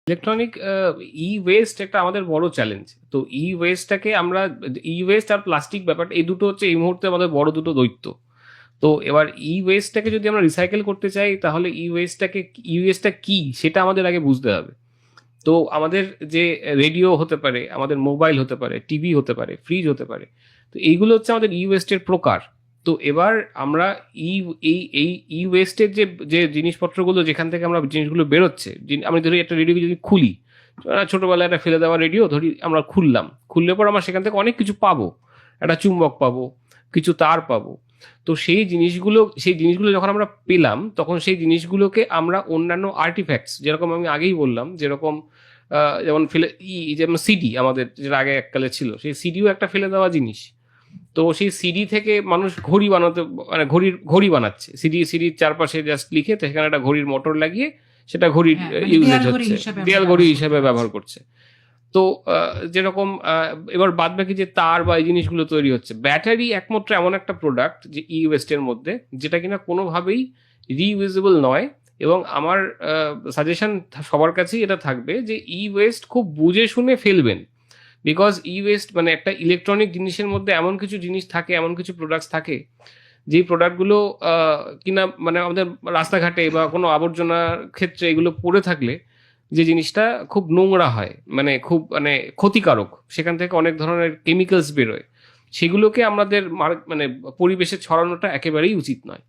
Electronic ই West একটা আমাদের বড় চ্যালেঞ্জ। তো ই ওয়েস্টটাকে আমরা, ই ওয়েস্ট আর প্লাস্টিক ব্যাপারটা, এই দুটো হচ্ছে এই মুহূর্তে আমাদের বড় দুটো দৈত্য। তো এবার ই ওয়েস্টটাকে যদি আমরা রিসাইকেল করতে চাই, তাহলে ই ওয়েস্টটা কি সেটা আমাদের আগে বুঝতে হবে। তো আমাদের যে রেডিও হতে পারে, আমাদের মোবাইল হতে পারে, টিভি হতে পারে, ফ্রিজ হতে পারে, তো এইগুলো হচ্ছে আমাদের ই ওয়েস্টের প্রকার। তো এবার আমরা ই এই এই ই ওয়েস্টের যে যে জিনিসপত্রগুলো, যেখান থেকে আমরা জিনিসগুলো বেরোচ্ছে, আমি ধরি একটা রেডিওকে যদি খুলি, ছোটবেলায় একটা ফেলে দেওয়া রেডিও ধরি আমরা খুললাম, খুললে পর আমরা সেখান থেকে অনেক কিছু পাবো, একটা চুম্বক পাবো, কিছু তার পাবো। তো সেই জিনিসগুলো যখন আমরা পেলাম, তখন সেই জিনিসগুলোকে আমরা অন্যান্য আর্টিফ্যাক্টস, যেরকম আমি আগেই বললাম, যেরকম যেমন যেমন সিডি আমাদের যেটা আগে এককালে ছিল, সেই সিডিও একটা ফেলে দেওয়া জিনিস। তো সেই সিডি থেকে মানুষ ঘড়ি বানাতে, মানে ঘড়ি বানাচ্ছে, সিডির চারপাশে জাস্ট লিখে সেখানে একটা ঘড়ির মোটর লাগিয়ে সেটা ঘড়ির ইউজেজ হচ্ছে, দেয়াল ঘড়ি হিসেবে ব্যবহার করছে। তো যেরকম এবার বাদ বাকি যে তার বা এই জিনিসগুলো তৈরি হচ্ছে, ব্যাটারি একমাত্র এমন একটা প্রোডাক্ট যে ই ওয়েস্টের মধ্যে, যেটা কিনা কোনোভাবেই রিইউজেবল নয়। এবং আমার সাজেশন সবার কাছেই এটা থাকবে যে ই ওয়েস্ট খুব বুঝে শুনে ফেলবেন। বিকজ ই ওয়েস্ট মানে একটা ইলেকট্রনিক জিনিসের মধ্যে এমন কিছু জিনিস থাকে, এমন কিছু প্রোডাক্টস থাকে, যেই প্রোডাক্টগুলো কিনা মানে আমাদের রাস্তাঘাটে বা কোনো আবর্জনার ক্ষেত্রে এগুলো পড়ে থাকলে যে জিনিসটা খুব নোংরা হয়, মানে খুব মানে ক্ষতিকারক, সেখান থেকে অনেক ধরনের কেমিক্যালস বেরোয়, সেগুলোকে আমাদের মানে পরিবেশে ছড়ানোটা একেবারেই উচিত নয়।